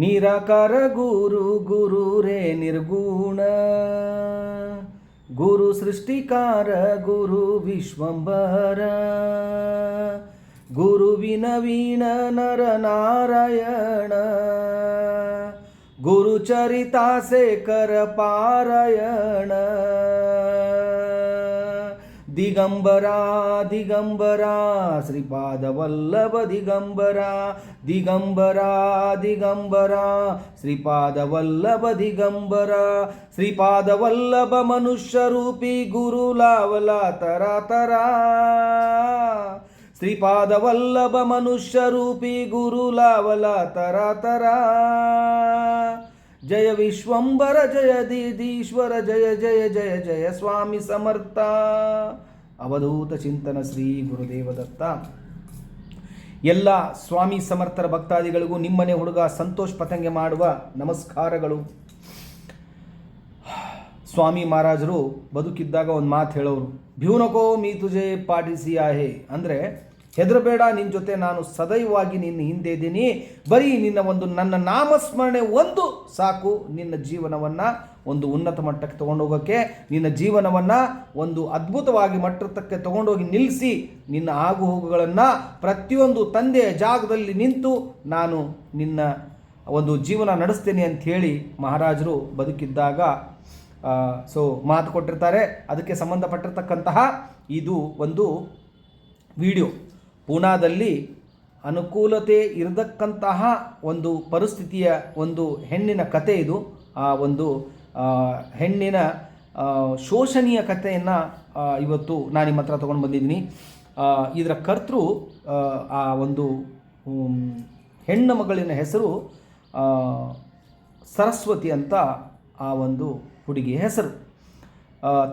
ನಿರಾಕಾರ ಗುರು ಗುರು ರೇ ನಿರ್ಗುಣ ಗುರು ಸೃಷ್ಟಿಕಾರ ಗುರು ವಿಶ್ವಂಬರ ಗುರುವಿನ ವೀಣ ನರ ನಾರಾಯಣ ಗುರು ಚರಿತಾ ಶೇಖರ ಪಾರಾಯಣ ದಿಗಂಬರ ದಿಗಂಬರ ಶ್ರೀಪಾದ ವಲ್ಲಭ ದಿಗಂಬರ ದಿಗಂಬರ ದಿಗಂಬರ ಶ್ರೀಪಾದ ವಲ್ಲಭ ದಿಗಂಬರ ಶ್ರೀಪಾದ ವಲ್ಲಭ ಮನುಷ್ಯ ರೂಪಿ ಗುರು ಲಾವಲ ತರ ತರ ಶ್ರೀಪಾದ ವಲ್ಲಭ ಮನುಷ್ಯ ರೂಪಿ ಗುರು ಲಾವಲ ತರ ತರ ಜಯ ವಿಶ್ವಂಬರ ಜಯ ದೀದೀಶ್ವರ ಜಯ ಜಯ ಜಯ ಜಯ ಸ್ವಾಮಿ ಸಮರ್ಥ. ಅವಧೂತ ಚಿಂತನ ಶ್ರೀ ಗುರುದೇವ ದತ್ತ. ಎಲ್ಲ ಸ್ವಾಮಿ ಸಮರ್ಥರ ಭಕ್ತಾದಿಗಳಿಗೂ ನಿಮ್ಮನೆ ಹುಡುಗ ಸಂತೋಷ್ ಪತಂಗೆ ಮಾಡುವ ನಮಸ್ಕಾರಗಳು. ಸ್ವಾಮಿ ಮಹಾರಾಜರು ಬದುಕಿದ್ದಾಗ ಒಂದು ಮಾತು ಹೇಳೋರು, ಭ್ಯೂನಕೋ ಮೀ ತುಜೆ ಪಾಟಿಸಿ ಆಹೆ, ಅಂದರೆ ಹೆದರಬೇಡ, ನಿನ್ನ ಜೊತೆ ನಾನು ಸದೈವಾಗಿ ನಿನ್ನ ಹಿಂದೆ ಇದ್ದೀನಿ, ಬರೀ ನಿನ್ನ ನನ್ನ ನಾಮಸ್ಮರಣೆ ಒಂದು ಸಾಕು ನಿನ್ನ ಜೀವನವನ್ನು ಒಂದು ಉನ್ನತ ಮಟ್ಟಕ್ಕೆ ತೊಗೊಂಡೋಗೋಕ್ಕೆ, ನಿನ್ನ ಜೀವನವನ್ನು ಒಂದು ಅದ್ಭುತವಾಗಿ ಮಟ್ಟಕ್ಕೆ ತೊಗೊಂಡೋಗಿ ನಿಲ್ಲಿಸಿ ನಿನ್ನ ಆಗು ಹೋಗುಗಳನ್ನು ಪ್ರತಿಯೊಂದು ತಂದೆಯ ಜಾಗದಲ್ಲಿ ನಿಂತು ನಾನು ನಿನ್ನ ಒಂದು ಜೀವನ ನಡೆಸ್ತೇನೆ ಅಂಥೇಳಿ ಮಹಾರಾಜರು ಬದುಕಿದ್ದಾಗ ಮಾತು ಕೊಟ್ಟಿರ್ತಾರೆ. ಅದಕ್ಕೆ ಸಂಬಂಧಪಟ್ಟಿರ್ತಕ್ಕಂತಹ ಇದು ಒಂದು ವಿಡಿಯೋ. ಪೂನಾದಲ್ಲಿ ಅನುಕೂಲತೆ ಇರತಕ್ಕಂತಹ ಒಂದು ಪರಿಸ್ಥಿತಿಯ ಒಂದು ಹೆಣ್ಣಿನ ಕತೆ ಇದು. ಆ ಒಂದು ಹೆಣ್ಣಿನ ಶೋಷಣೀಯ ಕಥೆಯನ್ನು ಇವತ್ತು ನಾನು ನಿಮ್ಮ ಹತ್ರ ತೊಗೊಂಡು ಬಂದಿದ್ದೀನಿ. ಇದರ ಕರ್ತೃ ಆ ಒಂದು ಹೆಣ್ಣು ಮಗಳಿನ ಹೆಸರು ಸರಸ್ವತಿ ಅಂತ ಆ ಒಂದು ಹುಡುಗಿಯ ಹೆಸರು.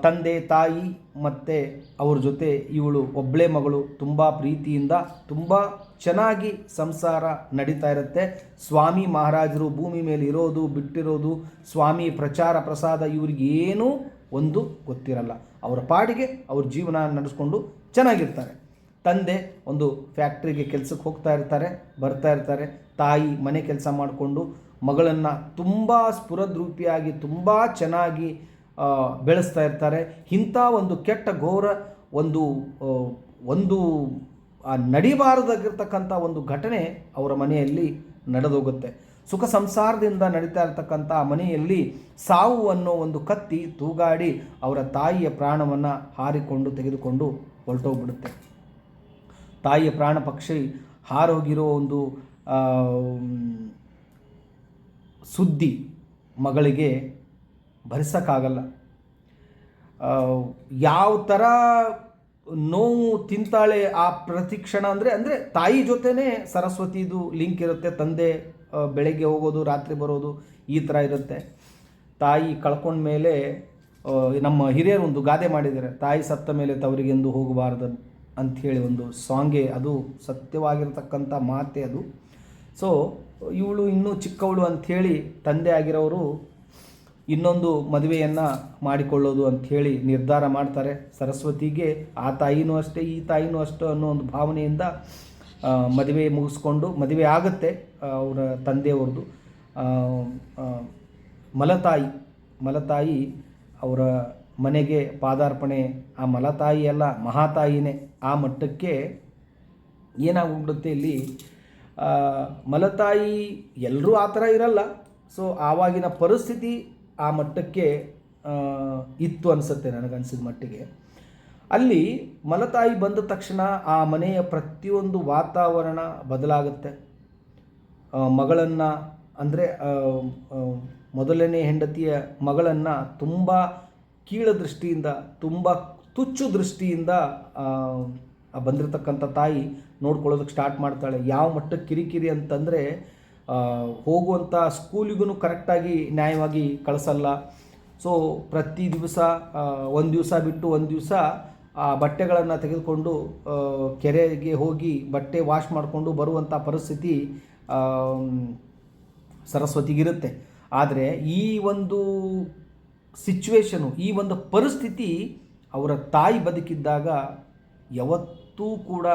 ತಂದೆ ತಾಯಿ ಮತ್ತು ಅವ್ರ ಜೊತೆ ಇವಳು ಒಬ್ಬಳೇ ಮಗಳು. ತುಂಬ ಪ್ರೀತಿಯಿಂದ ತುಂಬ ಚೆನ್ನಾಗಿ ಸಂಸಾರ ನಡೀತಾ ಇರುತ್ತೆ. ಸ್ವಾಮಿ ಮಹಾರಾಜರು ಭೂಮಿ ಮೇಲೆ ಇರೋದು ಬಿಟ್ಟಿರೋದು, ಸ್ವಾಮಿ ಪ್ರಚಾರ ಪ್ರಸಾದ ಇವ್ರಿಗೇನೂ ಒಂದು ಗೊತ್ತಿರಲ್ಲ. ಅವರ ಪಾಡಿಗೆ ಅವ್ರ ಜೀವನ ನಡೆಸ್ಕೊಂಡು ಚೆನ್ನಾಗಿರ್ತಾರೆ. ತಂದೆ ಒಂದು ಫ್ಯಾಕ್ಟ್ರಿಗೆ ಕೆಲಸಕ್ಕೆ ಹೋಗ್ತಾ ಇರ್ತಾರೆ, ಬರ್ತಾ ಇರ್ತಾರೆ. ತಾಯಿ ಮನೆ ಕೆಲಸ ಮಾಡಿಕೊಂಡು ಮಗಳನ್ನು ತುಂಬ ಸ್ಫುರದ್ರೂಪಿಯಾಗಿ ತುಂಬ ಚೆನ್ನಾಗಿ ಬೆಳೆಸ್ತಾ ಇರ್ತಾರೆ. ಇಂಥ ಒಂದು ಕೆಟ್ಟ ಘೋರ ಒಂದು ನಡಿಬಾರದಾಗಿರ್ತಕ್ಕಂಥ ಒಂದು ಘಟನೆ ಅವರ ಮನೆಯಲ್ಲಿ ನಡೆದೋಗುತ್ತೆ. ಸುಖ ಸಂಸಾರದಿಂದ ನಡೀತಾ ಇರ್ತಕ್ಕಂಥ ಮನೆಯಲ್ಲಿ ಸಾವು ಅನ್ನೋ ಒಂದು ಕತ್ತಿ ತೂಗಾಡಿ ಅವರ ತಾಯಿಯ ಪ್ರಾಣವನ್ನು ಹಾರಿಕೊಂಡು ತೆಗೆದುಕೊಂಡು ಹೊರಟೋಗ್ಬಿಡುತ್ತೆ. ತಾಯಿಯ ಪ್ರಾಣ ಪಕ್ಷಿ ಹಾರೋಗಿರೋ ಒಂದು ಸುದ್ದಿ ಮಗಳಿಗೆ ಭರಿಸೋಕ್ಕಾಗಲ್ಲ. ಯಾವ ಥರ ನೋವು ತಿಂತಾಳೆ ಆ ಪ್ರತಿಕ್ಷಣ ಅಂದರೆ ತಾಯಿ ಜೊತೆನೇ ಸರಸ್ವತಿದು ಲಿಂಕ್ ಇರುತ್ತೆ. ತಂದೆ ಬೆಳಗ್ಗೆ ಹೋಗೋದು ರಾತ್ರಿ ಬರೋದು ಈ ಥರ ಇರುತ್ತೆ. ತಾಯಿ ಕಳ್ಕೊಂಡ ಮೇಲೆ ನಮ್ಮ ಹಿರಿಯರು ಒಂದು ಗಾದೆ ಮಾಡಿದ್ದಾರೆ, ತಾಯಿ ಸತ್ತ ಮೇಲೆ ತವರಿಗೆಂದು ಹೋಗಬಾರ್ದು ಅಂಥೇಳಿ ಒಂದು ಸಾಂಗೆ. ಅದು ಸತ್ಯವಾಗಿರ್ತಕ್ಕಂಥ ಮಾತೆ ಅದು. ಸೊ ಇವಳು ಇನ್ನೂ ಚಿಕ್ಕವಳು ಅಂಥೇಳಿ ತಂದೆ ಆಗಿರೋರು ಇನ್ನೊಂದು ಮದುವೆಯನ್ನು ಮಾಡಿಕೊಳ್ಳೋದು ಅಂಥೇಳಿ ನಿರ್ಧಾರ ಮಾಡ್ತಾರೆ. ಸರಸ್ವತಿಗೆ ಆ ತಾಯಿನೂ ಅಷ್ಟೇ ಈ ತಾಯಿನೂ ಅಷ್ಟೇ ಅನ್ನೋ ಒಂದು ಭಾವನೆಯಿಂದ ಮದುವೆ ಮುಗಿಸ್ಕೊಂಡು ಮದುವೆ ಆಗುತ್ತೆ ಅವರ ತಂದೆಯವ್ರದ್ದು. ಮಲತಾಯಿ ಅವರ ಮನೆಗೆ ಪಾದಾರ್ಪಣೆ. ಆ ಮಲತಾಯಿ ಅಲ್ಲ, ಮಹಾತಾಯಿನೇ. ಆ ಮಟ್ಟಕ್ಕೆ ಏನಾಗ್ಬಿಡುತ್ತೆ ಇಲ್ಲಿ, ಮಲತಾಯಿ ಎಲ್ಲರೂ ಆ ಥರ ಇರಲ್ಲ. ಸೊ ಆವಾಗಿನ ಪರಿಸ್ಥಿತಿ ಆ ಮಟ್ಟಕ್ಕೆ ಇತ್ತು ಅನಿಸುತ್ತೆ ನನಗನ್ಸಿದ ಮಟ್ಟಿಗೆ. ಅಲ್ಲಿ ಮಲತಾಯಿ ಬಂದ ತಕ್ಷಣ ಆ ಮನೆಯ ಪ್ರತಿಯೊಂದು ವಾತಾವರಣ ಬದಲಾಗುತ್ತೆ. ಮಗಳನ್ನು ಅಂದರೆ ಮೊದಲನೇ ಹೆಂಡತಿಯ ಮಗಳನ್ನು ತುಂಬ ಕೀಳ ದೃಷ್ಟಿಯಿಂದ, ತುಂಬ ತುಚ್ಚು ದೃಷ್ಟಿಯಿಂದ ಬಂದಿರತಕ್ಕಂಥ ತಾಯಿ ನೋಡ್ಕೊಳ್ಳೋದಕ್ಕೆ ಸ್ಟಾರ್ಟ್ ಮಾಡ್ತಾಳೆ. ಯಾವ ಮಟ್ಟಕ್ಕೆ ಕಿರಿಕಿರಿ ಅಂತಂದರೆ, ಹೋಗುವಂಥ ಸ್ಕೂಲಿಗೂ ಕರೆಕ್ಟಾಗಿ ನ್ಯಾಯವಾಗಿ ಕಳಿಸಲ್ಲ. ಸೊ ಪ್ರತಿ ದಿವಸ ಒಂದು ದಿವಸ ಬಿಟ್ಟು ಒಂದು ದಿವಸ ಆ ಬಟ್ಟೆಗಳನ್ನು ತೆಗೆದುಕೊಂಡು ಕೆರೆಗೆ ಹೋಗಿ ಬಟ್ಟೆ ವಾಶ್ ಮಾಡಿಕೊಂಡು ಬರುವಂಥ ಪರಿಸ್ಥಿತಿ ಸರಸ್ವತಿಗಿರುತ್ತೆ. ಆದರೆ ಈ ಒಂದು ಸಿಚುವೇಶನು, ಈ ಒಂದು ಪರಿಸ್ಥಿತಿ ಅವರ ತಾಯಿ ಬದುಕಿದ್ದಾಗ ಯಾವತ್ತೂ ಕೂಡ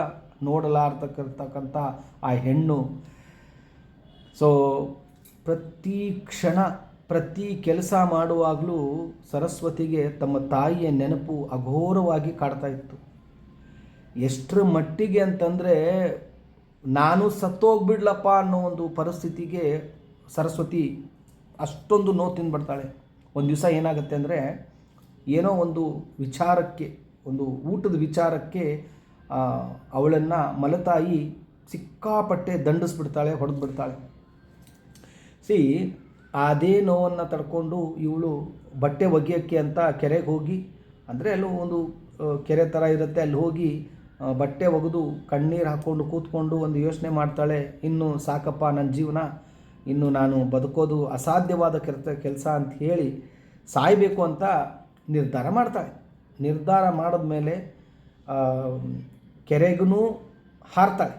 ನೋಡಲಾರ್ತಕ್ಕಂಥ ಆ ಹೆಣ್ಣು. ಸೊ ಪ್ರತಿ ಕ್ಷಣ ಪ್ರತಿ ಕೆಲಸ ಮಾಡುವಾಗಲೂ ಸರಸ್ವತಿಗೆ ತಮ್ಮ ತಾಯಿಯ ನೆನಪು ಅಘೋರವಾಗಿ ಕಾಡ್ತಾ ಇತ್ತು. ಎಷ್ಟರ ಮಟ್ಟಿಗೆ ಅಂತಂದರೆ ನಾನು ಸತ್ತೋಗ್ಬಿಡ್ಲಪ್ಪ ಅನ್ನೋ ಒಂದು ಪರಿಸ್ಥಿತಿಗೆ ಸರಸ್ವತಿ ಅಷ್ಟೊಂದು ನೋವು ತಿಂದ್ಬಿಡ್ತಾಳೆ. ಒಂದು ದಿವಸ ಏನಾಗುತ್ತೆ ಅಂದರೆ, ಏನೋ ಒಂದು ವಿಚಾರಕ್ಕೆ, ಒಂದು ಊಟದ ವಿಚಾರಕ್ಕೆ ಅವಳನ್ನು ಮಲತಾಯಿ ಸಿಕ್ಕಾಪಟ್ಟೆ ದಂಡಿಸ್ಬಿಡ್ತಾಳೆ, ಹೊಡೆದ್ಬಿಡ್ತಾಳೆ. ಅದೇ ನೋವನ್ನು ತಡ್ಕೊಂಡು ಇವಳು ಬಟ್ಟೆ ಒಗೆಯೋಕ್ಕೆ ಅಂತ ಕೆರೆಗೆ ಹೋಗಿ, ಅಂದರೆ ಅಲ್ಲೂ ಒಂದು ಕೆರೆ ಥರ ಇರುತ್ತೆ, ಅಲ್ಲಿ ಹೋಗಿ ಬಟ್ಟೆ ಒಗೆದು ಕಣ್ಣೀರು ಹಾಕ್ಕೊಂಡು ಕೂತ್ಕೊಂಡು ಒಂದು ಯೋಚನೆ ಮಾಡ್ತಾಳೆ. ಇನ್ನು ಸಾಕಪ್ಪ ನನ್ನ ಜೀವನ, ಇನ್ನು ನಾನು ಬದುಕೋದು ಅಸಾಧ್ಯವಾದ ಕೆಲಸ ಅಂತ ಹೇಳಿ ಸಾಯಬೇಕು ಅಂತ ನಿರ್ಧಾರ ಮಾಡ್ತಾಳೆ. ನಿರ್ಧಾರ ಮಾಡಿದ್ಮೇಲೆ ಕೆರೆಗೂ ಹಾರ್ತಾಳೆ.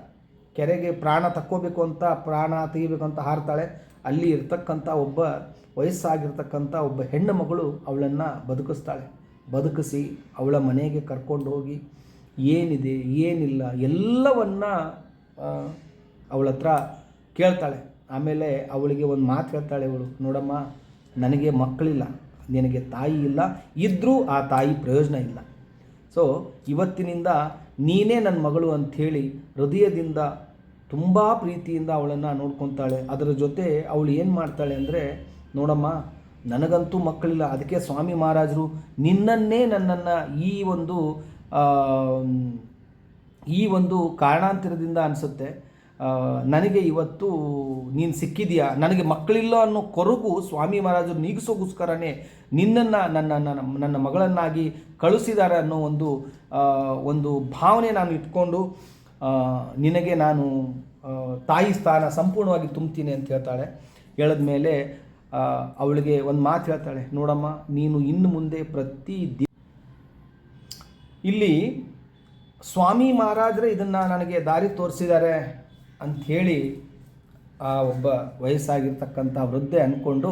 ಕೆರೆಗೆ ಪ್ರಾಣ ತಕ್ಕೋಬೇಕು ಅಂತ, ಪ್ರಾಣ ತೆಗಿಬೇಕು ಅಂತ ಹಾರ್ತಾಳೆ. ಅಲ್ಲಿ ಇರ್ತಕ್ಕಂಥ ವಯಸ್ಸಾಗಿರ್ತಕ್ಕಂಥ ಒಬ್ಬ ಹೆಣ್ಣು ಮಗಳು ಅವಳನ್ನು ಬದುಕಿಸ್ತಾಳೆ. ಬದುಕಿಸಿ ಅವಳ ಮನೆಗೆ ಕರ್ಕೊಂಡು ಹೋಗಿ ಏನಿದೆ ಏನಿಲ್ಲ ಎಲ್ಲವನ್ನ ಅವಳ ಹತ್ರ ಕೇಳ್ತಾಳೆ. ಆಮೇಲೆ ಅವಳಿಗೆ ಒಂದು ಮಾತು ಹೇಳ್ತಾಳೆ ಅವಳು, ನೋಡಮ್ಮ, ನನಗೆ ಮಕ್ಕಳಿಲ್ಲ, ನಿನಗೆ ತಾಯಿ ಇಲ್ಲ, ಇದ್ದರೂ ಆ ತಾಯಿ ಪ್ರಯೋಜನ ಇಲ್ಲ. ಸೊ ಇವತ್ತಿನಿಂದ ನೀನೇ ನನ್ನ ಮಗಳು ಅಂಥೇಳಿ ಹೃದಯದಿಂದ ತುಂಬ ಪ್ರೀತಿಯಿಂದ ಅವಳನ್ನು ನೋಡ್ಕೊತಾಳೆ. ಅದರ ಜೊತೆ ಅವಳು ಏನು ಮಾಡ್ತಾಳೆ ಅಂದರೆ, ನೋಡಮ್ಮ, ನನಗಂತೂ ಮಕ್ಕಳಿಲ್ಲ, ಅದಕ್ಕೆ ಸ್ವಾಮಿ ಮಹಾರಾಜರು ನಿನ್ನನ್ನೇ ನನ್ನನ್ನು ಈ ಒಂದು ಕಾರಣಾಂತರದಿಂದ ಅನಿಸುತ್ತೆ ನನಗೆ ಇವತ್ತು ನೀನು ಸಿಕ್ಕಿದೆಯಾ, ನನಗೆ ಮಕ್ಕಳಿಲ್ಲ ಅನ್ನೋ ಕೊರಗು ಸ್ವಾಮಿ ಮಹಾರಾಜರು ನೀಗಿಸೋಗೋಸ್ಕರನೇ ನಿನ್ನನ್ನು ನನ್ನ ಮಗಳನ್ನಾಗಿ ಕಳಿಸಿದ್ದಾರೆ ಅನ್ನೋ ಒಂದು ಭಾವನೆ ನಾನು ಇಟ್ಕೊಂಡು ನಿನಗೆ ನಾನು ತಾಯಿ ಸ್ಥಾನ ಸಂಪೂರ್ಣವಾಗಿ ತುಂಬ್ತೀನಿ ಅಂತ ಹೇಳ್ತಾಳೆ. ಹೇಳಿದ್ಮೇಲೆ ಅವಳಿಗೆ ಒಂದು ಮಾತು ಹೇಳ್ತಾಳೆ, ನೋಡಮ್ಮ, ನೀನು ಇನ್ನು ಮುಂದೆ ಇಲ್ಲಿ ಸ್ವಾಮಿ ಮಹಾರಾಜರೇ ಇದನ್ನು ನನಗೆ ದಾರಿ ತೋರಿಸಿದ್ದಾರೆ ಅಂಥೇಳಿ ಆ ಒಬ್ಬ ವಯಸ್ಸಾಗಿರ್ತಕ್ಕಂಥ ವೃದ್ಧೆ ಅಂದ್ಕೊಂಡು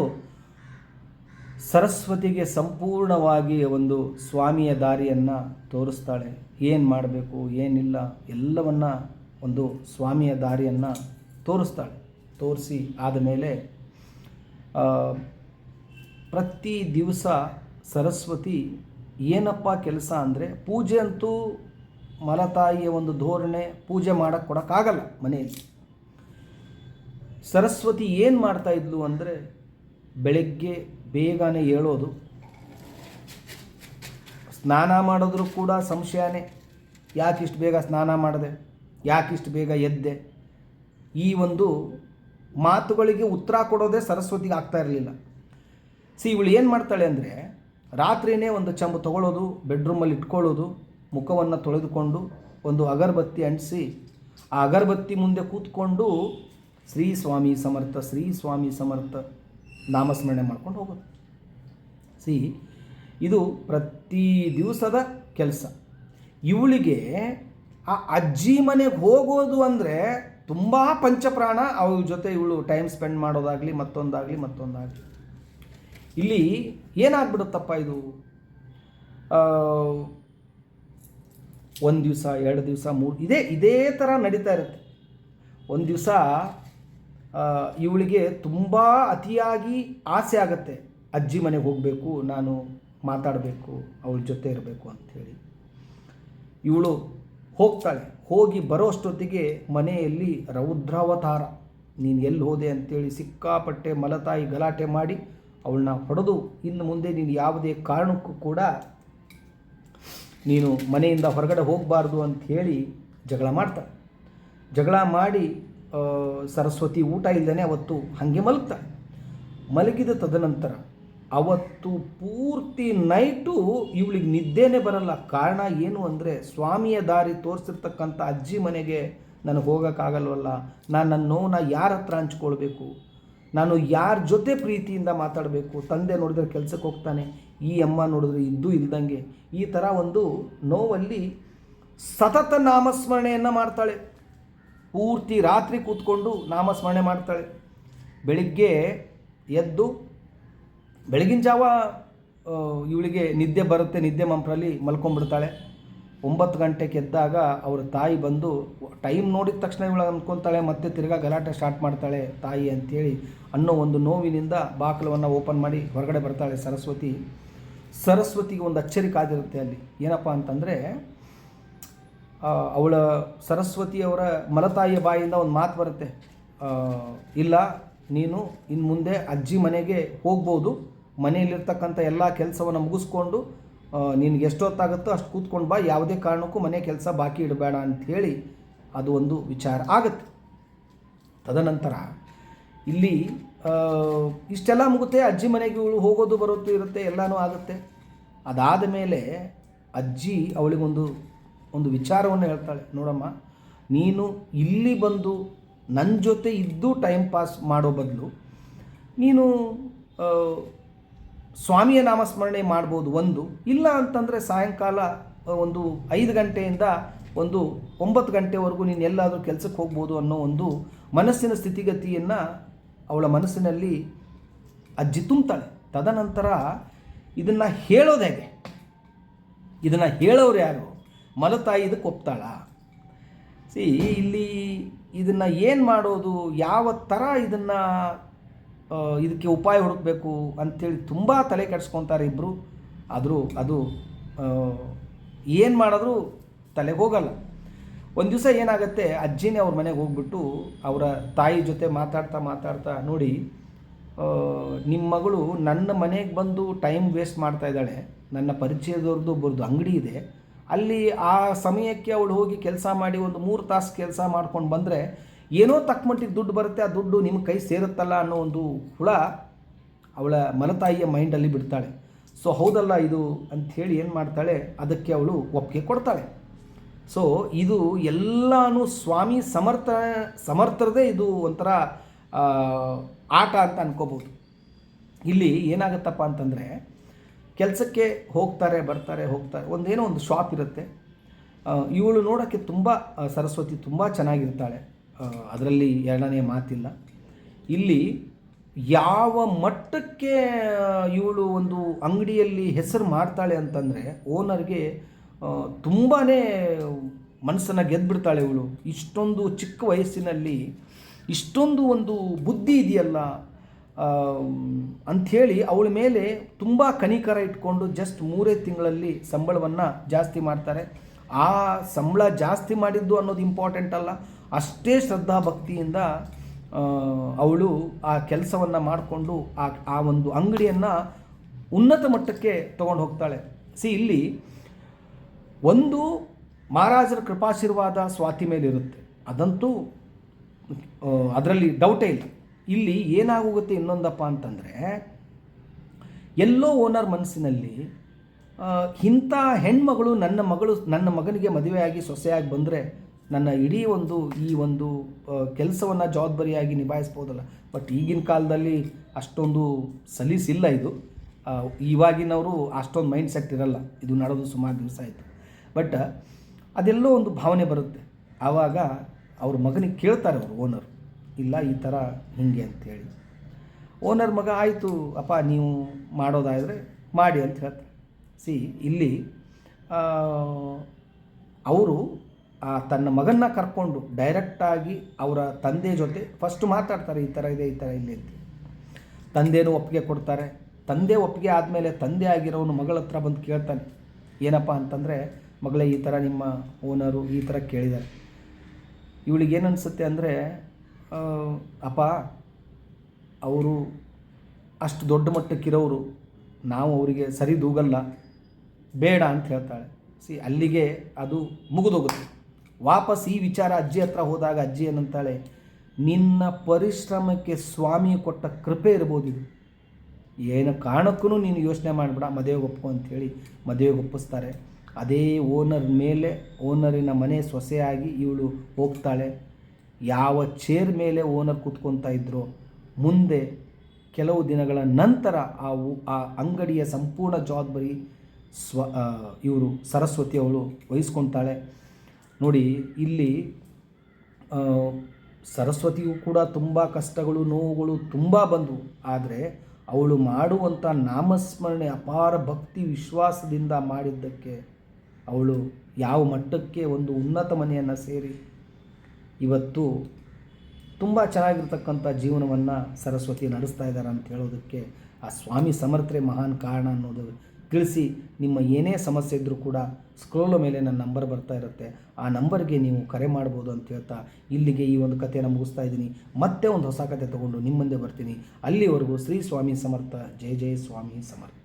ಸರಸ್ವತಿಗೆ ಸಂಪೂರ್ಣವಾಗಿ ಒಂದು ಸ್ವಾಮಿಯ ದಾರಿಯನ್ನು ತೋರಿಸ್ತಾಳೆ. ಏನು ಮಾಡಬೇಕು ಏನಿಲ್ಲ ಎಲ್ಲವನ್ನ ಒಂದು ಸ್ವಾಮಿಯ ದಾರಿಯನ್ನು ತೋರಿಸ್ತಾಳೆ. ತೋರಿಸಿ ಆದಮೇಲೆ ಪ್ರತಿ ದಿವಸ ಸರಸ್ವತಿ ಏನಪ್ಪ ಕೆಲಸ ಅಂದರೆ, ಪೂಜೆ ಅಂತೂ ಮಲತಾಯಿಯ ಒಂದು ಧೋರಣೆ, ಪೂಜೆ ಮಾಡೋಕ್ಕೆ ಕೊಡೋಕ್ಕಾಗಲ್ಲ ಮನೆಯಲ್ಲಿ. ಸರಸ್ವತಿ ಏನು ಮಾಡ್ತಾಯಿದ್ಲು ಅಂದರೆ, ಬೆಳಗ್ಗೆ ಬೇಗನೆ ಏಳೋದು, ಸ್ನಾನ ಮಾಡಿದ್ರು ಕೂಡ ಸಂಶಯನೇ, ಯಾಕಿಷ್ಟು ಬೇಗ ಸ್ನಾನ ಮಾಡಿದೆ, ಯಾಕಿಷ್ಟು ಬೇಗ ಎದ್ದೆ, ಈ ಒಂದು ಮಾತುಗಳಿಗೆ ಉತ್ತರ ಕೊಡೋದೇ ಸರಸ್ವತಿಗೆ ಆಗ್ತಾ ಇರಲಿಲ್ಲ. ಇವಳು ಏನು ಮಾಡ್ತಾಳೆ ಅಂದರೆ, ರಾತ್ರಿಯೇ ಒಂದು ಚಂಬು ತೊಗೊಳ್ಳೋದು, ಬೆಡ್ರೂಮಲ್ಲಿ ಇಟ್ಕೊಳ್ಳೋದು, ಮುಖವನ್ನು ತೊಳೆದುಕೊಂಡು ಒಂದು ಅಗರಬತ್ತಿ ಅಂಟಿಸಿ ಆ ಅಗರಬತ್ತಿ ಮುಂದೆ ಕೂತ್ಕೊಂಡು ಶ್ರೀ ಸ್ವಾಮಿ ಸಮರ್ಥ, ಶ್ರೀ ಸ್ವಾಮಿ ಸಮರ್ಥ ನಾಮಸ್ಮರಣೆ ಮಾಡ್ಕೊಂಡು ಹೋಗೋದು. ಇದು ಪ್ರತಿ ದಿವಸದ ಕೆಲಸ. ಇವಳಿಗೆ ಆ ಅಜ್ಜಿ ಮನೆಗೆ ಹೋಗೋದು ಅಂದರೆ ತುಂಬ ಪಂಚಪ್ರಾಣ. ಅವ್ರ ಜೊತೆ ಇವಳು ಟೈಮ್ ಸ್ಪೆಂಡ್ ಮಾಡೋದಾಗಲಿ ಮತ್ತೊಂದಾಗಲಿ. ಇಲ್ಲಿ ಏನಾಗ್ಬಿಡುತ್ತಪ್ಪ, ಇದು ಒಂದು ದಿವಸ, 2 ದಿವಸ, 3 ಇದೇ ಥರ ನಡೀತಾ ಇರುತ್ತೆ. ಒಂದು ದಿವಸ ಇವಳಿಗೆ ತುಂಬ ಅತಿಯಾಗಿ ಆಸೆ ಆಗುತ್ತೆ, ಅಜ್ಜಿ ಮನೆಗೆ ಹೋಗಬೇಕು, ನಾನು ಮಾತಾಡಬೇಕು, ಅವಳ ಜೊತೆ ಇರಬೇಕು ಅಂಥೇಳಿ. ಇವಳು ಹೋಗ್ತಾಳೆ. ಹೋಗಿ ಬರೋ ಅಷ್ಟೊತ್ತಿಗೆ ಮನೆಯಲ್ಲಿ ರೌದ್ರಾವತಾರ, ನೀನು ಎಲ್ಲಿ ಹೋದೆ ಅಂಥೇಳಿ ಸಿಕ್ಕಾಪಟ್ಟೆ ಮಲತಾಯಿ ಗಲಾಟೆ ಮಾಡಿ ಅವಳನ್ನ ಹೊಡೆದು, ಇನ್ನು ಮುಂದೆ ನೀನು ಯಾವುದೇ ಕಾರಣಕ್ಕೂ ಕೂಡ ನೀನು ಮನೆಯಿಂದ ಹೊರಗಡೆ ಹೋಗಬಾರ್ದು ಅಂಥೇಳಿ ಜಗಳ ಮಾಡ್ತಾಳೆ. ಜಗಳ ಮಾಡಿ ಸರಸ್ವತಿ ಊಟ ಇಲ್ಲದೇ ಅವತ್ತು ಹಾಗೆ ಮಲಗ್ತಾಳೆ. ಮಲಗಿದ ತದನಂತರ ಅವತ್ತು ಪೂರ್ತಿ ನೈಟು ಇವಳಿಗೆ ನಿದ್ದೆನೇ ಬರಲ್ಲ. ಕಾರಣ ಏನು ಅಂದರೆ, ಸ್ವಾಮಿಯ ದಾರಿ ತೋರಿಸಿರ್ತಕ್ಕಂಥ ಅಜ್ಜಿ ಮನೆಗೆ ನನಗೆ ಹೋಗೋಕ್ಕಾಗಲ್ವಲ್ಲ, ನಾನು ನನ್ನ ನೋವನ್ನ ಯಾರ ಹತ್ರ ಹಂಚ್ಕೊಳ್ಬೇಕು, ನಾನು ಯಾರ ಜೊತೆ ಪ್ರೀತಿಯಿಂದ ಮಾತಾಡಬೇಕು. ತಂದೆ ನೋಡಿದ್ರೆ ಕೆಲಸಕ್ಕೆ ಹೋಗ್ತಾನೆ, ಈ ಅಮ್ಮ ನೋಡಿದ್ರೆ ಇದ್ದೂ ಇಲ್ದಂಗೆ, ಈ ಥರ ಒಂದು ನೋವಲ್ಲಿ ಸತತ ನಾಮಸ್ಮರಣೆಯನ್ನು ಮಾಡ್ತಾಳೆ. ಪೂರ್ತಿ ರಾತ್ರಿ ಕೂತ್ಕೊಂಡು ನಾಮಸ್ಮರಣೆ ಮಾಡ್ತಾಳೆ. ಬೆಳಿಗ್ಗೆ ಎದ್ದು ಬೆಳಗಿನ ಜಾವ ಇವಳಿಗೆ ನಿದ್ದೆ ಬರುತ್ತೆ, ನಿದ್ದೆ ಮಂಪ್ರಲ್ಲಿ ಮಲ್ಕೊಂಡ್ಬಿಡ್ತಾಳೆ. 9 ಗಂಟೆಗೆ ಎದ್ದಾಗ ಅವರ ತಾಯಿ ಬಂದು ಟೈಮ್ ನೋಡಿದ ತಕ್ಷಣ ಇವಳು ಅಂದ್ಕೊತಾಳೆ, ಮತ್ತೆ ತಿರ್ಗಾ ಗಲಾಟೆ ಸ್ಟಾರ್ಟ್ ಮಾಡ್ತಾಳೆ ತಾಯಿ ಅಂಥೇಳಿ ಅನ್ನೋ ಒಂದು ನೋವಿನಿಂದ ಬಾಗಿಲವನ್ನು ಓಪನ್ ಮಾಡಿ ಹೊರಗಡೆ ಬರ್ತಾಳೆ ಸರಸ್ವತಿಗೆ ಒಂದು ಅಚ್ಚರಿ ಕಾದಿರುತ್ತೆ ಅಲ್ಲಿ. ಏನಪ್ಪ ಅಂತಂದರೆ ಅವಳ ಸರಸ್ವತಿಯವರ ಮಲತಾಯಿಯ ಬಾಯಿಂದ ಒಂದು ಮಾತು ಬರುತ್ತೆ, ಇಲ್ಲ ನೀನು ಇನ್ನು ಮುಂದೆ ಅಜ್ಜಿ ಮನೆಗೆ ಹೋಗ್ಬೋದು, ಮನೆಯಲ್ಲಿರ್ತಕ್ಕಂಥ ಎಲ್ಲ ಕೆಲಸವನ್ನು ಮುಗಿಸ್ಕೊಂಡು ನಿನಗೆ ಎಷ್ಟೊತ್ತಾಗುತ್ತೋ ಅಷ್ಟು ಕೂತ್ಕೊಂಡು ಬಾ, ಯಾವುದೇ ಕಾರಣಕ್ಕೂ ಮನೆ ಕೆಲಸ ಬಾಕಿ ಇಡಬೇಡ ಅಂಥೇಳಿ ಅದು ಒಂದು ವಿಚಾರ ಆಗುತ್ತೆ. ತದನಂತರ ಇಲ್ಲಿ ಇಷ್ಟೆಲ್ಲ ಮುಗುತ್ತೆ, ಅಜ್ಜಿ ಮನೆಗೆ ಇವಳು ಹೋಗೋದು ಬರೋದು ಇರುತ್ತೆ, ಎಲ್ಲನೂ ಆಗುತ್ತೆ. ಅದಾದ ಮೇಲೆ ಅಜ್ಜಿ ಅವಳಿಗೊಂದು ವಿಚಾರವನ್ನು ಹೇಳ್ತಾಳೆ, ನೋಡಮ್ಮ, ನೀನು ಇಲ್ಲಿ ಬಂದು ನನ್ನ ಜೊತೆ ಇದ್ದು ಟೈಮ್ ಪಾಸ್ ಮಾಡೋ ಬದಲು ನೀನು ಸ್ವಾಮಿಯ ನಾಮಸ್ಮರಣೆ ಮಾಡ್ಬೋದು ಒಂದು, ಇಲ್ಲ ಅಂತಂದರೆ ಸಾಯಂಕಾಲ ಒಂದು 5 ಗಂಟೆಯಿಂದ ಒಂದು 9 ಗಂಟೆವರೆಗೂ ನೀನು ಎಲ್ಲಾದರೂ ಕೆಲಸಕ್ಕೆ ಹೋಗ್ಬೋದು ಅನ್ನೋ ಒಂದು ಮನಸ್ಸಿನ ಸ್ಥಿತಿಗತಿಯನ್ನು ಅವಳ ಮನಸ್ಸಿನಲ್ಲಿ ಅಜ್ಜಿ ತುಂಬ್ತಾಳೆ. ತದನಂತರ ಇದನ್ನು ಹೇಳೋದು ಹೇಗೆ, ಇದನ್ನು ಹೇಳೋರು ಯಾರು, ಮಲತಾಯಿ ಇದಕ್ಕೆ ಒಪ್ತಾಳ. ಇಲ್ಲಿ ಇದನ್ನು ಏನು ಮಾಡೋದು, ಯಾವ ಥರ ಇದಕ್ಕೆ ಉಪಾಯ ಹುಡುಕಬೇಕು ಅಂಥೇಳಿ ತುಂಬ ತಲೆ ಕೆಡಿಸ್ಕೊತಾರೆ ಇಬ್ಬರು. ಆದರೂ ಅದು ಏನು ಮಾಡಿದ್ರೂ ತಲೆಗೆ ಹೋಗಲ್ಲ. ಒಂದು ದಿವಸ ಏನಾಗುತ್ತೆ, ಅಜ್ಜಿನೇ ಅವ್ರ ಮನೆಗೆ ಹೋಗ್ಬಿಟ್ಟು ಅವರ ತಾಯಿ ಜೊತೆ ಮಾತಾಡ್ತಾ ನೋಡಿ, ನಿಮ್ಮ ಮಗಳು ನನ್ನ ಮನೆಗೆ ಬಂದು ಟೈಮ್ ವೇಸ್ಟ್ ಮಾಡ್ತಾ ಇದ್ದಾಳೆ, ನನ್ನ ಪರಿಚಯದವ್ರದ್ದು ಒಬ್ಬರದ್ದು ಅಂಗಡಿ ಇದೆ, ಅಲ್ಲಿ ಆ ಸಮಯಕ್ಕೆ ಅವಳು ಹೋಗಿ ಕೆಲಸ ಮಾಡಿ ಒಂದು 3 ತಾಸು ಕೆಲಸ ಮಾಡ್ಕೊಂಡು ಬಂದರೆ ಏನೋ ತಕ್ಕ ಮಟ್ಟಿಗೆ ದುಡ್ಡು ಬರುತ್ತೆ, ಆ ದುಡ್ಡು ನಿಮ್ಮ ಕೈ ಸೇರುತ್ತಲ್ಲ ಅನ್ನೋ ಒಂದು ಹುಳ ಅವಳ ಮಲತಾಯಿಯ ಮೈಂಡಲ್ಲಿ ಬಿಡ್ತಾಳೆ. ಸೊ ಹೌದಲ್ಲ ಇದು ಅಂಥೇಳಿ ಏನು ಮಾಡ್ತಾಳೆ, ಅದಕ್ಕೆ ಅವಳು ಒಪ್ಪಿಗೆ ಕೊಡ್ತಾಳೆ. ಸೊ ಇದು ಎಲ್ಲನೂ ಸ್ವಾಮಿ ಸಮರ್ಥರದೇ ಇದು ಒಂಥರ ಆಟ ಅಂತ ಅನ್ಕೋಬೋದು. ಇಲ್ಲಿ ಏನಾಗುತ್ತಪ್ಪ ಅಂತಂದರೆ, ಕೆಲಸಕ್ಕೆ ಬರ್ತಾರೆ. ಒಂದೇನೋ ಒಂದು ಶಾಪ್ ಇರುತ್ತೆ, ಇವಳು ನೋಡೋಕ್ಕೆ ತುಂಬ ಸರಸ್ವತಿ ತುಂಬ ಚೆನ್ನಾಗಿರ್ತಾಳೆ, ಅದರಲ್ಲಿ ಎರಡನೇ ಮಾತಿಲ್ಲ. ಇಲ್ಲಿ ಯಾವ ಮಟ್ಟಕ್ಕೆ ಇವಳು ಒಂದು ಅಂಗಡಿಯಲ್ಲಿ ಹೆಸರು ಮಾಡ್ತಾಳೆ ಅಂತಂದರೆ, ಓನರ್ಗೆ ತುಂಬಾ ಮನಸ್ಸನ್ನು ಗೆದ್ದುಬಿಡ್ತಾಳೆ ಇವಳು. ಇಷ್ಟೊಂದು ಚಿಕ್ಕ ವಯಸ್ಸಿನಲ್ಲಿ ಇಷ್ಟೊಂದು ಒಂದು ಬುದ್ಧಿ ಇದೆಯಲ್ಲ ಅಂಥೇಳಿ ಅವಳ ಮೇಲೆ ತುಂಬ ಕನಿಕರ ಇಟ್ಕೊಂಡು ಜಸ್ಟ್ 3 ತಿಂಗಳಲ್ಲಿ ಸಂಬಳವನ್ನು ಜಾಸ್ತಿ ಮಾಡ್ತಾರೆ. ಆ ಸಂಬಳ ಜಾಸ್ತಿ ಮಾಡಿದ್ದು ಅನ್ನೋದು ಇಂಪಾರ್ಟೆಂಟ್ ಅಲ್ಲ, ಅಷ್ಟೇ ಶ್ರದ್ಧಾ ಭಕ್ತಿಯಿಂದ ಅವಳು ಆ ಕೆಲಸವನ್ನು ಮಾಡಿಕೊಂಡು ಆ ಒಂದು ಅಂಗಡಿಯನ್ನು ಉನ್ನತ ಮಟ್ಟಕ್ಕೆ ತೊಗೊಂಡು ಹೋಗ್ತಾಳೆ. ಇಲ್ಲಿ ಒಂದು ಮಹಾರಾಜರ ಕೃಪಾಶೀರ್ವಾದ ಸ್ವಾತಿ ಮೇಲಿರುತ್ತೆ, ಅದಂತೂ ಅದರಲ್ಲಿ ಡೌಟೇ ಇಲ್ಲ. ಇಲ್ಲಿ ಏನಾಗೋಗುತ್ತೆ ಇನ್ನೊಂದಪ್ಪ ಅಂತಂದರೆ, ಎಲ್ಲೋ ಓನರ್ ಮನಸ್ಸಿನಲ್ಲಿ ಇಂಥ ಹೆಣ್ಮಗಳು ನನ್ನ ಮಗನಿಗೆ ಮದುವೆಯಾಗಿ ಸೊಸೆಯಾಗಿ ಬಂದರೆ ನನ್ನ ಇಡೀ ಈ ಒಂದು ಕೆಲಸವನ್ನು ಜವಾಬ್ದಾರಿಯಾಗಿ ನಿಭಾಯಿಸ್ಬೋದಲ್ಲ. ಬಟ್ ಈಗಿನ ಕಾಲದಲ್ಲಿ ಅಷ್ಟೊಂದು ಸಲೀಸಿಲ್ಲ ಇದು, ಇವಾಗಿನವರು ಅಷ್ಟೊಂದು ಮೈಂಡ್ ಸೆಟ್ ಇರಲ್ಲ, ಇದು ನಡೆದು ಸುಮಾರು ದಿವಸ ಆಯಿತು. ಬಟ್ ಅದೆಲ್ಲೋ ಒಂದು ಭಾವನೆ ಬರುತ್ತೆ. ಆವಾಗ ಅವ್ರ ಮಗನಿಗೆ ಕೇಳ್ತಾರೆ ಅವರು ಓನರ್, ಇಲ್ಲ ಈ ಥರ ಹೀಗೆ ಅಂಥೇಳಿ. ಓನರ್ ಮಗ ಆಯಿತು ಅಪ್ಪ ನೀವು ಮಾಡೋದಾದರೆ ಮಾಡಿ ಅಂತ ಹೇಳ್ತಾರೆ. ಇಲ್ಲಿ ಅವರು ತನ್ನ ಮಗನ್ನ ಕರ್ಕೊಂಡು ಡೈರೆಕ್ಟಾಗಿ ಅವರ ತಂದೆ ಜೊತೆ ಫಸ್ಟ್ ಮಾತಾಡ್ತಾರೆ, ಈ ಥರ ಇದೆ ಇಲ್ಲಿ ಅಂತ. ತಂದೆನೂ ಒಪ್ಪಿಗೆ ಕೊಡ್ತಾರೆ. ತಂದೆ ಒಪ್ಪಿಗೆ ಆದಮೇಲೆ ತಂದೆ ಆಗಿರೋನು ಮಗಳ ಹತ್ರ ಬಂದು ಕೇಳ್ತಾನೆ, ಏನಪ್ಪ ಅಂತಂದರೆ, ಮಗಳೇ ಈ ಥರ ನಿಮ್ಮ ಓನರು ಈ ಥರ ಕೇಳಿದ್ದಾರೆ. ಇವಳಿಗೇನು ಅನಿಸುತ್ತೆ ಅಂದರೆ, ಅಪ್ಪ ಅವರು ಅಷ್ಟು ದೊಡ್ಡ ಮಟ್ಟಕ್ಕಿರೋರು, ನಾವು ಅವರಿಗೆ ಸರಿ ದೂಗಲ್ಲ, ಬೇಡ ಅಂತ ಹೇಳ್ತಾಳೆ. ಅಲ್ಲಿಗೆ ಅದು ಮುಗಿದೋಗುತ್ತೆ. ವಾಪಸ್ ಈ ವಿಚಾರ ಅಜ್ಜಿ ಹತ್ರ ಹೋದಾಗ ಅಜ್ಜಿ ಏನಂತಾಳೆ, ನಿನ್ನ ಪರಿಶ್ರಮಕ್ಕೆ ಸ್ವಾಮಿ ಕೊಟ್ಟ ಕೃಪೆ ಇರ್ಬೋದು, ಇದು ಏನು ಕಾರಣಕ್ಕೂ ನೀನು ಯೋಚನೆ ಮಾಡಿಬಿಡ, ಮದುವೆಗೆ ಒಪ್ಪು ಅಂಥೇಳಿ ಮದುವೆಗೆ ಒಪ್ಪಿಸ್ತಾರೆ. ಅದೇ ಓನರಿನ ಮನೆ ಸೊಸೆಯಾಗಿ ಇವಳು ಹೋಗ್ತಾಳೆ. ಯಾವ ಚೇರ್ ಮೇಲೆ ಓನರ್ ಕೂತ್ಕೊತಾ ಇದ್ರೋ, ಮುಂದೆ ಕೆಲವು ದಿನಗಳ ನಂತರ ಆ ಅಂಗಡಿಯ ಸಂಪೂರ್ಣ ಜವಾಬ್ದಾರಿ ಇವರು ಸರಸ್ವತಿ ಅವಳು ವಹಿಸ್ಕೊತಾಳೆ. ನೋಡಿ, ಇಲ್ಲಿ ಸರಸ್ವತಿಯೂ ಕೂಡ ತುಂಬ ಕಷ್ಟಗಳು ನೋವುಗಳು ತುಂಬ ಬಂದವು. ಆದರೆ ಅವಳು ಮಾಡುವಂಥ ನಾಮಸ್ಮರಣೆ ಅಪಾರ ಭಕ್ತಿ ವಿಶ್ವಾಸದಿಂದ ಮಾಡಿದ್ದಕ್ಕೆ ಅವಳು ಯಾವ ಮಟ್ಟಕ್ಕೆ ಒಂದು ಉನ್ನತ ಮನೆಯನ್ನು ಸೇರಿ ಇವತ್ತು ತುಂಬ ಚೆನ್ನಾಗಿರ್ತಕ್ಕಂಥ ಜೀವನವನ್ನು ಸರಸ್ವತಿ ನಡೆಸ್ತಾ ಇದ್ದಾರೆ ಅಂತ ಹೇಳೋದಕ್ಕೆ ಆ ಸ್ವಾಮಿ ಸಮರ್ಥ್ರೆ ಮಹಾನ್ ಕಾರಣ ಅನ್ನೋದು ತಿಳಿಸಿ. ನಿಮ್ಮ ಏನೇ ಸಮಸ್ಯೆ ಇದ್ದರೂ ಕೂಡ ಸ್ಕ್ರೋಲ್ ಮೇಲೆ ನನ್ನ ನಂಬರ್ ಬರ್ತಾ ಇರುತ್ತೆ, ಆ ನಂಬರ್ಗೆ ನೀವು ಕರೆ ಮಾಡ್ಬೋದು ಅಂತ ಹೇಳ್ತಾ ಇಲ್ಲಿಗೆ ಈ ಒಂದು ಕಥೆಯನ್ನು ಮುಗಿಸ್ತಾ ಇದ್ದೀನಿ. ಮತ್ತೆ ಒಂದು ಹೊಸ ಕಥೆ ತೊಗೊಂಡು ನಿಮ್ಮ ಮುಂದೆ ಬರ್ತೀನಿ. ಅಲ್ಲಿವರೆಗೂ ಶ್ರೀ ಸ್ವಾಮಿ ಸಮರ್ಥ. ಜೈ ಜೈ ಸ್ವಾಮಿ ಸಮರ್ಥ.